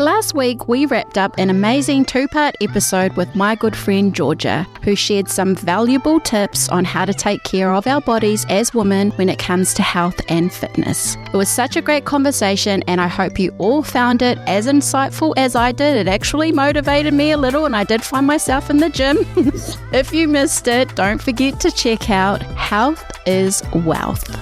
Last week, we wrapped up an amazing 2-part episode with my good friend Georgia, who shared some valuable tips on how to take care of our bodies as women when it comes to health and fitness. It was such a great conversation, and I hope you all found it as insightful as I did. It actually motivated me a little, and I did find myself in the gym. If you missed it, don't forget to check out Health is Wealth.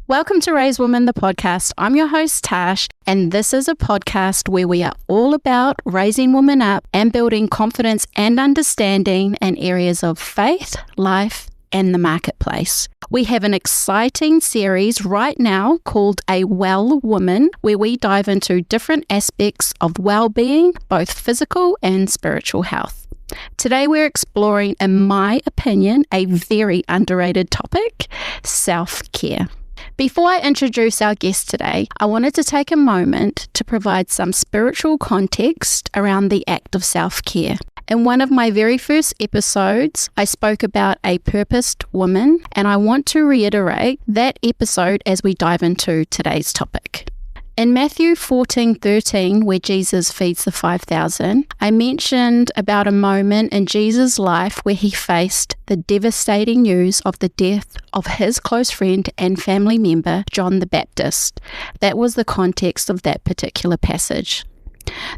Welcome to Raise Women, the podcast. I'm your host, Tash, and this is a podcast where we are all about raising women up and building confidence and understanding in areas of faith, life, and the marketplace. We have an exciting series right now called A Well Woman, where we dive into different aspects of well-being, both physical and spiritual health. Today we're exploring, in my opinion, a very underrated topic, self-care. Before I introduce our guest today, I wanted to take a moment to provide some spiritual context around the act of self-care. In one of my very first episodes, I spoke about a purposed woman, and I want to reiterate that episode as we dive into today's topic. In Matthew 14:13, where Jesus feeds the 5,000, I mentioned about a moment in Jesus' life where he faced the devastating news of the death of his close friend and family member, John the Baptist. That was the context of that particular passage.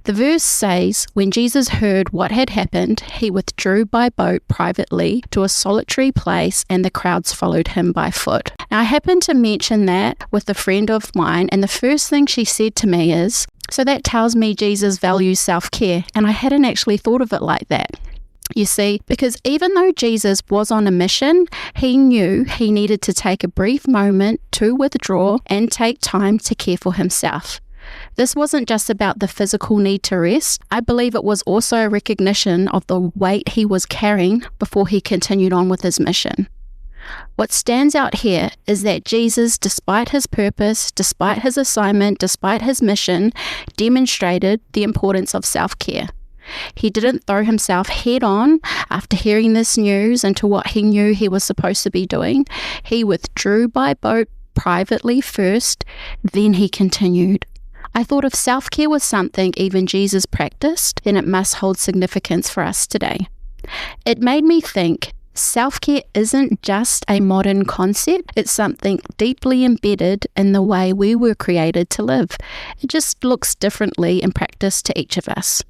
The verse says, when Jesus heard what had happened, he withdrew by boat privately to a solitary place, and the crowds followed him by foot. Now, I happened to mention that with a friend of mine, and the first thing she said to me is, so that tells me Jesus values self-care, and I hadn't actually thought of it like that. You see, because even though Jesus was on a mission, he knew he needed to take a brief moment to withdraw and take time to care for himself. This wasn't just about the physical need to rest. I believe it was also a recognition of the weight he was carrying before he continued on with his mission. What stands out here is that Jesus, despite his purpose, despite his assignment, despite his mission, demonstrated the importance of self-care. He didn't throw himself head on after hearing this news into what he knew he was supposed to be doing. He withdrew by boat privately first, then he continued. I thought if self-care was something even Jesus practiced, then it must hold significance for us today. It made me think, self-care isn't just a modern concept, it's something deeply embedded in the way we were created to live. It just looks differently in practice to each of us.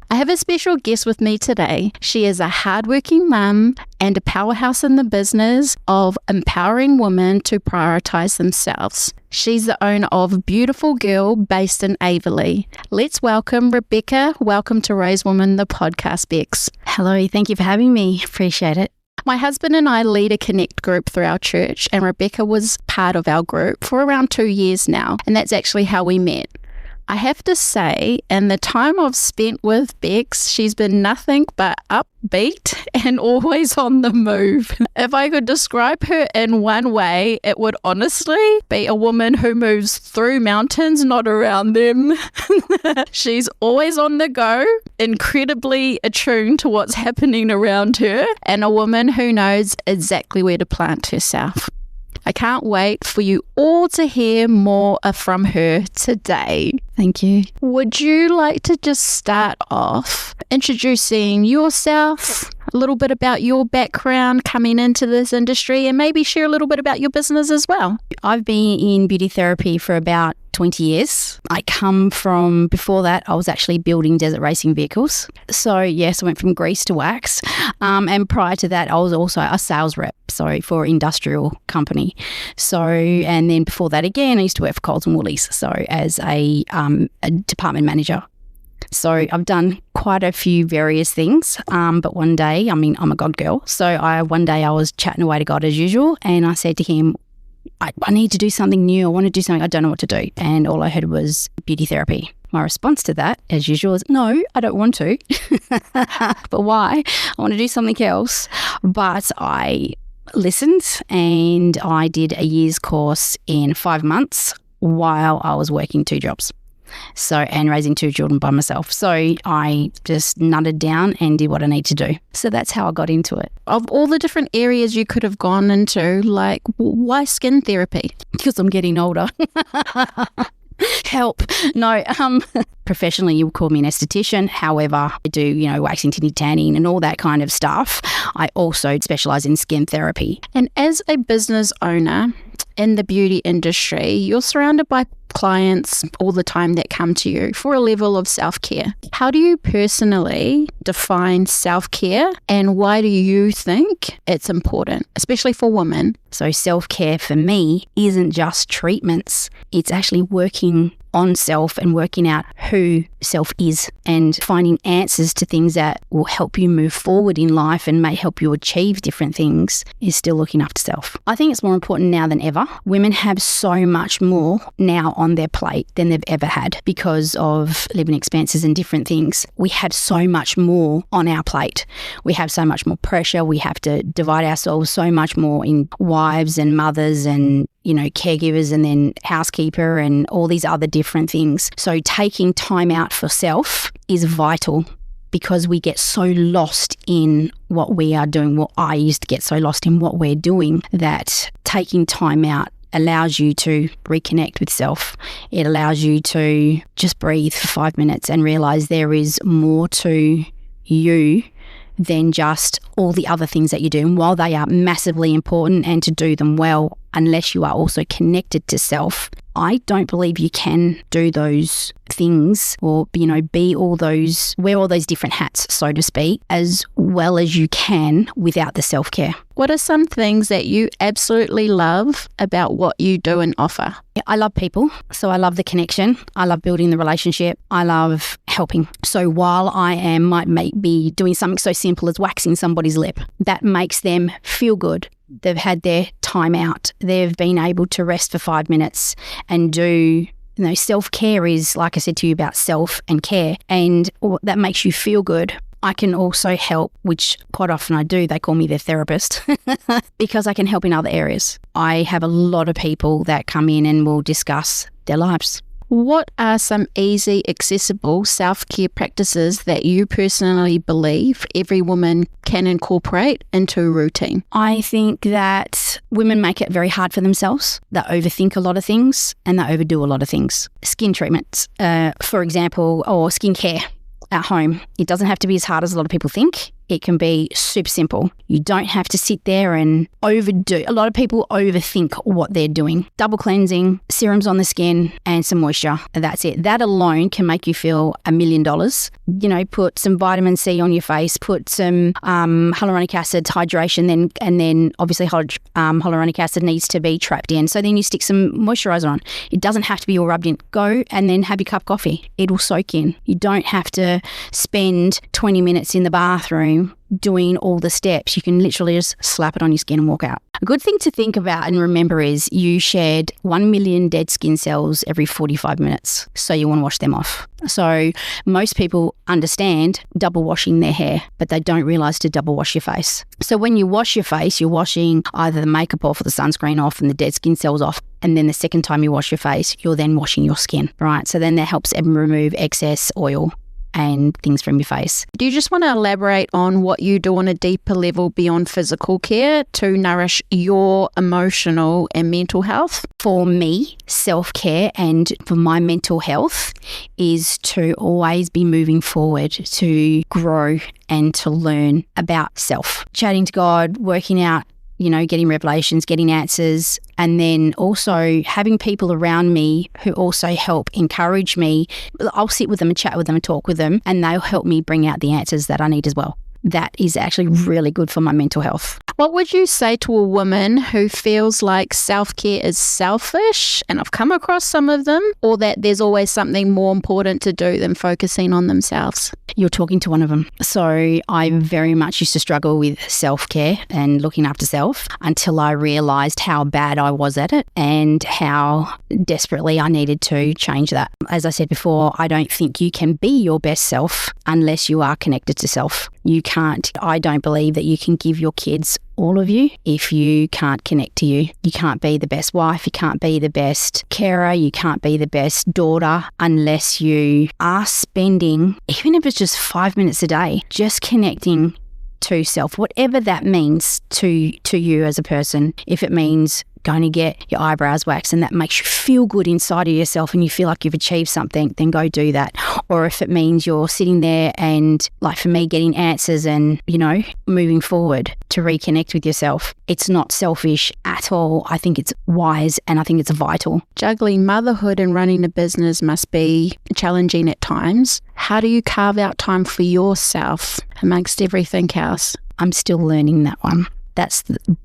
I have a special guest with me today. She is a hardworking mum and a powerhouse in the business of empowering women to prioritize themselves. She's the owner of Beautiful Girl based in Averley. Let's welcome Rebecca. Welcome to Raise Women, the podcast, Bex. Hello, thank you for having me. Appreciate it. My husband and I lead a Connect group through our church, and Rebecca was part of our group for around 2 years now, and that's actually how we met. I have to say, in the time I've spent with Bex, she's been nothing but upbeat and always on the move. If I could describe her in one way, it would honestly be a woman who moves through mountains, not around them. She's always on the go, incredibly attuned to what's happening around her, and a woman who knows exactly where to plant herself. I can't wait for you all to hear more from her today. Thank you. Would you like to just start off introducing yourself, a little bit about your background coming into this industry, and maybe share a little bit about your business as well? I've been in beauty therapy for about 20 years. I come from, before that, I was actually building desert racing vehicles. So yes, I went from grease to wax. And prior to that, I was also a sales rep, for industrial company. And then before that again, I used to work for Coles and Woolies, as a department manager. So I've done quite a few various things, but one day, I'm a God girl. So one day I was chatting away to God as usual, and I said to him, I need to do something new. I want to do something. I don't know what to do. And all I heard was beauty therapy. My response to that, as usual, is no, I don't want to. But why? I want to do something else. But I listened, and I did a year's course in 5 months while I was working 2 jobs. And raising 2 children by myself. So I just nutted down and did what I need to do. So that's how I got into it. Of all the different areas you could have gone into, why skin therapy? Because I'm getting older. Help. No, professionally, you would call me an esthetician. However, I do, waxing, tinting, tanning and all that kind of stuff. I also specialize in skin therapy. And as a business owner in the beauty industry, you're surrounded by clients all the time that come to you for a level of self-care. How do you personally define self-care, and why do you think it's important, especially for women? So self-care for me isn't just treatments. It's actually working on self and working out who self is and finding answers to things that will help you move forward in life and may help you achieve different things is still looking after self. I think it's more important now than ever. Women have so much more now on their plate than they've ever had because of living expenses and different things. We have so much more on our plate. We have so much more pressure. We have to divide ourselves so much more in wives and mothers and caregivers and then housekeeper and all these other different things. So taking time out for self is vital because we get so lost in what we are doing. Well, I used to get so lost in what we're doing that taking time out allows you to reconnect with self. It allows you to just breathe for 5 minutes and realize there is more to you than just all the other things that you do. And while they are massively important and to do them well, unless you are also connected to self, I don't believe you can do those things or, wear all those different hats, so to speak, as well as you can without the self-care. What are some things that you absolutely love about what you do and offer? I love people, so I love the connection. I love building the relationship. I love helping. So while I might be doing something so simple as waxing somebody's lip, that makes them feel good. They've had their time out. They've been able to rest for 5 minutes and do, self-care is, like I said to you, about self and care, and that makes you feel good. I can also help, which quite often I do. They call me their therapist because I can help in other areas. I have a lot of people that come in and will discuss their lives. What are some easy, accessible self-care practices that you personally believe every woman can incorporate into a routine? I think that women make it very hard for themselves. They overthink a lot of things and they overdo a lot of things. Skin treatments, for example, or skincare at home. It doesn't have to be as hard as a lot of people think. It can be super simple. You don't have to sit there and overdo. A lot of people overthink what they're doing. Double cleansing, serums on the skin, and some moisture. And that's it. That alone can make you feel $1 million. Put some vitamin C on your face, put some hyaluronic acid hydration, and then obviously hyaluronic acid needs to be trapped in. So then you stick some moisturizer on. It doesn't have to be all rubbed in. Go and then have your cup of coffee. It'll soak in. You don't have to spend 20 minutes in the bathroom doing all the steps. You can literally just slap it on your skin and walk out. A good thing to think about and remember is you shed 1 million dead skin cells every 45 minutes. So you want to wash them off. So most people understand double washing their hair, but they don't realize to double wash your face. So when you wash your face, you're washing either the makeup off or the sunscreen off and the dead skin cells off. And then the second time you wash your face, you're then washing your skin, right? So then that helps remove excess oil and things from your face. Do you just want to elaborate on what you do on a deeper level beyond physical care to nourish your emotional and mental health? For me, self-care and for my mental health is to always be moving forward, to grow and to learn about self. Chatting to God, working out, getting revelations, getting answers, and then also having people around me who also help encourage me. I'll sit with them and chat with them and talk with them, and they'll help me bring out the answers that I need as well. That is actually really good for my mental health. What would you say to a woman who feels like self-care is selfish, and I've come across some of them, or that there's always something more important to do than focusing on themselves? You're talking to one of them. So I very much used to struggle with self-care and looking after self until I realised how bad I was at it and how desperately I needed to change that. As I said before, I don't think you can be your best self unless you are connected to self. You can't. I don't believe that you can give your kids all of you if you can't connect to you. You can't be the best wife, you can't be the best carer, you can't be the best daughter unless you are spending, even if it's just 5 minutes a day, just connecting to self, whatever that means to you as a person. If it means going to get your eyebrows waxed and that makes you feel good inside of yourself and you feel like you've achieved something, then go do that. Or if it means you're sitting there and, like for me, getting answers and, moving forward to reconnect with yourself, it's not selfish at all. I think it's wise and I think it's vital. Juggling motherhood and running a business must be challenging at times. How do you carve out time for yourself amongst everything else? I'm still learning that one.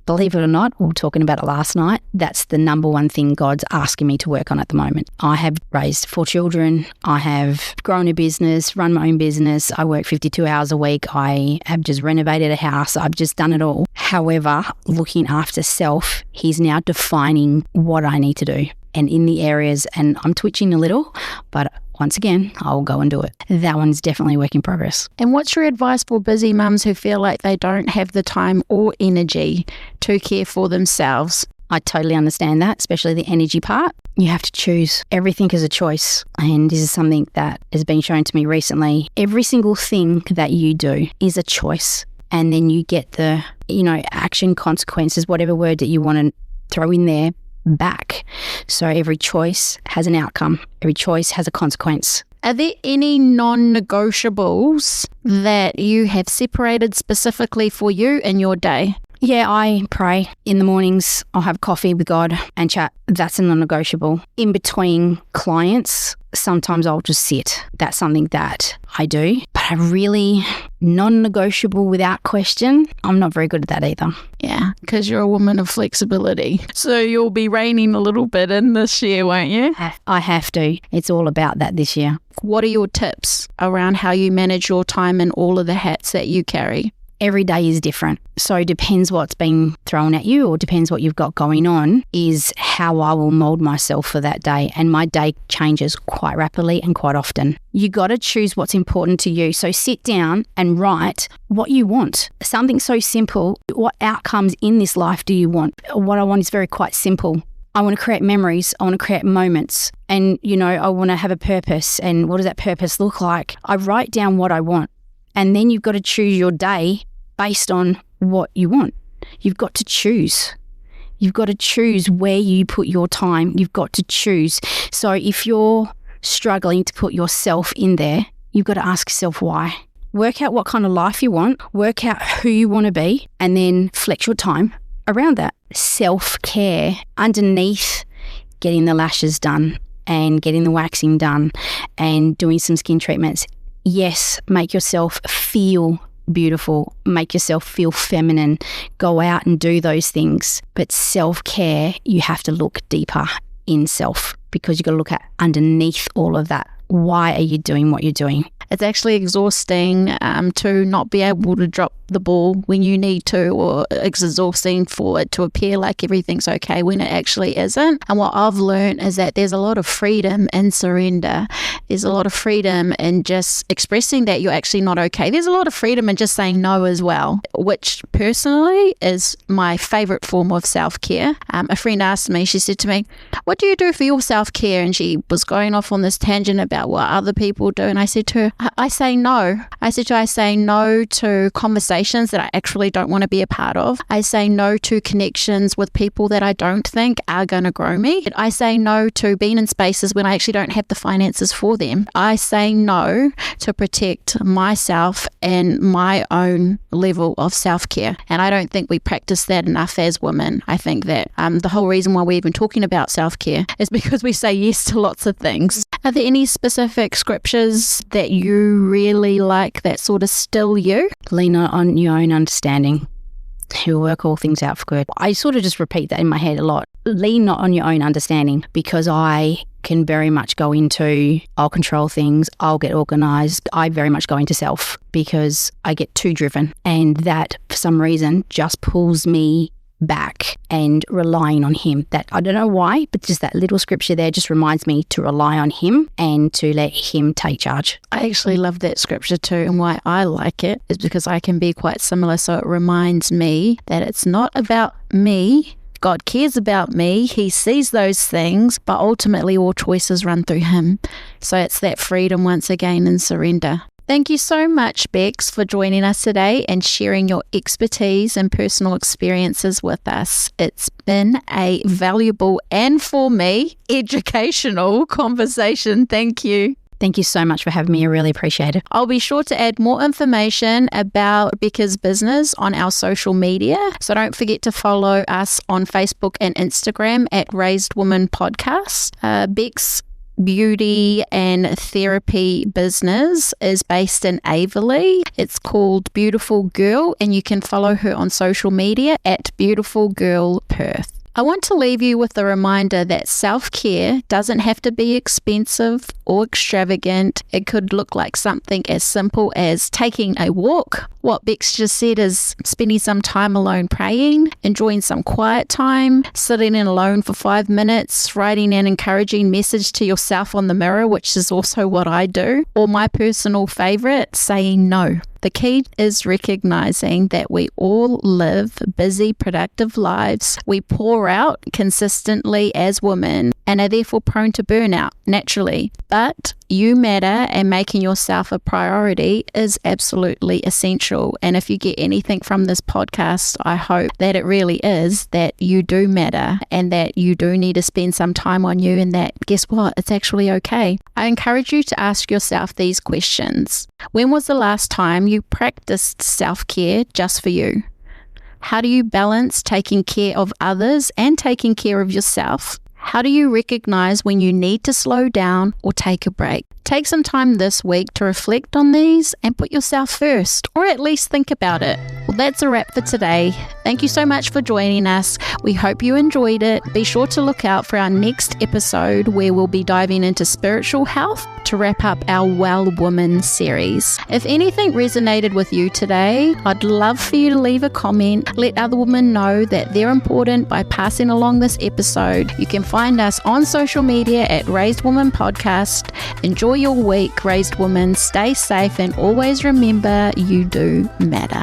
Believe it or not, we were talking about it last night, that's the number one thing God's asking me to work on at the moment. I have raised 4 children. I have grown a business, run my own business. I work 52 hours a week. I have just renovated a house. I've just done it all. However, looking after self, He's now defining what I need to do. And in the areas, and I'm twitching a little, but once again, I'll go and do it. That one's definitely a work in progress. And what's your advice for busy mums who feel like they don't have the time or energy to care for themselves? I totally understand that, especially the energy part. You have to choose. Everything is a choice. And this is something that has been shown to me recently. Every single thing that you do is a choice. And then you get the, action, consequences, whatever word that you want to throw in there, back. So every choice has an outcome. Every choice has a consequence. Are there any non-negotiables that you have separated specifically for you in your day? Yeah, I pray in the mornings. I'll have coffee with God and chat. That's a non-negotiable. In between clients, sometimes I'll just sit. That's something that I do. But I really, non-negotiable without question, I'm not very good at that either. Yeah, because you're a woman of flexibility. So you'll be reining a little bit in this year, won't you? I have to. It's all about that this year. What are your tips around how you manage your time and all of the hats that you carry? Every day is different. So it depends what's being thrown at you or depends what you've got going on is how I will mold myself for that day. And my day changes quite rapidly and quite often. You got to choose what's important to you. So sit down and write what you want. Something so simple. What outcomes in this life do you want? What I want is quite simple. I want to create memories. I want to create moments. And, I want to have a purpose. And what does that purpose look like? I write down what I want. And then you've got to choose your day based on what you want. You've got to choose. You've got to choose where you put your time. You've got to choose. So if you're struggling to put yourself in there, you've got to ask yourself why. Work out what kind of life you want. Work out who you want to be and then flex your time around that. Self-care underneath getting the lashes done and getting the waxing done and doing some skin treatments. Yes, make yourself feel beautiful, make yourself feel feminine, go out and do those things. But self-care, you have to look deeper in self because you've got to look at underneath all of that. Why are you doing what you're doing? It's actually exhausting to not be able to drop the ball when you need to, or it's exhausting for it to appear like everything's okay when it actually isn't. And what I've learned is that there's a lot of freedom in surrender. There's a lot of freedom in just expressing that you're actually not okay. There's a lot of freedom in just saying no as well, which personally is my favorite form of self-care. A friend asked me, she said to me, what do you do for your self-care? And she was going off on this tangent about what other people do. And I said to her, I say no. I said to her, I say no to conversations that I actually don't want to be a part of. I say no to connections with people that I don't think are going to grow me. I say no to being in spaces when I actually don't have the finances for them. I say no to protect myself and my own level of self-care. And I don't think we practice that enough as women. I think that the whole reason why we're even talking about self-care is because we say yes to lots of things. Are there any specific scriptures that you really like that sort of still you? Lean on your own understanding. He'll work all things out for good. I sort of just repeat that in my head a lot. Lean not on your own understanding, because I can very much go into, I'll control things, I'll get organised. I very much go into self because I get too driven, and that for some reason just pulls me back and relying on him. That I don't know why, but just that little scripture there just reminds me to rely on him and to let him take charge. I actually love that scripture too, and why I like it is because I can be quite similar. So it reminds me that it's not about me. God cares about me. He sees those things, but ultimately all choices run through him. So it's that freedom once again and surrender. Thank you so much, Bex, for joining us today and sharing your expertise and personal experiences with us. It's been a valuable and, for me, educational conversation. Thank you. Thank you so much for having me. I really appreciate it. I'll be sure to add more information about Becca's business on our social media. So don't forget to follow us on Facebook and Instagram at Raised Woman Podcast. Beck's beauty and therapy business is based in Averley. It's called Beautiful Girl, and you can follow her on social media at Beautiful Girl Perth. I want to leave you with a reminder that self-care doesn't have to be expensive or extravagant. It could look like something as simple as taking a walk. What Bex just said is spending some time alone praying, enjoying some quiet time, sitting in alone for 5 minutes, writing an encouraging message to yourself on the mirror, which is also what I do, or my personal favorite, saying no. The key is recognizing that we all live busy, productive lives. We pour out consistently as women and are therefore prone to burnout naturally. But you matter, and making yourself a priority is absolutely essential. And if you get anything from this podcast, I hope that it really is that you do matter and that you do need to spend some time on you, and that, guess what, it's actually okay. I encourage you to ask yourself these questions. When was the last time you practiced self-care just for you? How do you balance taking care of others and taking care of yourself? How do you recognize when you need to slow down or take a break? Take some time this week to reflect on these and put yourself first, or at least think about it. Well, that's a wrap for today. Thank you so much for joining us. We hope you enjoyed it. Be sure to look out for our next episode, where we'll be diving into spiritual health to wrap up our Well Woman series. If anything resonated with you today, I'd love for you to leave a comment. Let other women know that they're important by passing along this episode. You can find us on social media at Raised Woman Podcast. Enjoy your week, Raised Woman. Stay safe, and always remember, you do matter.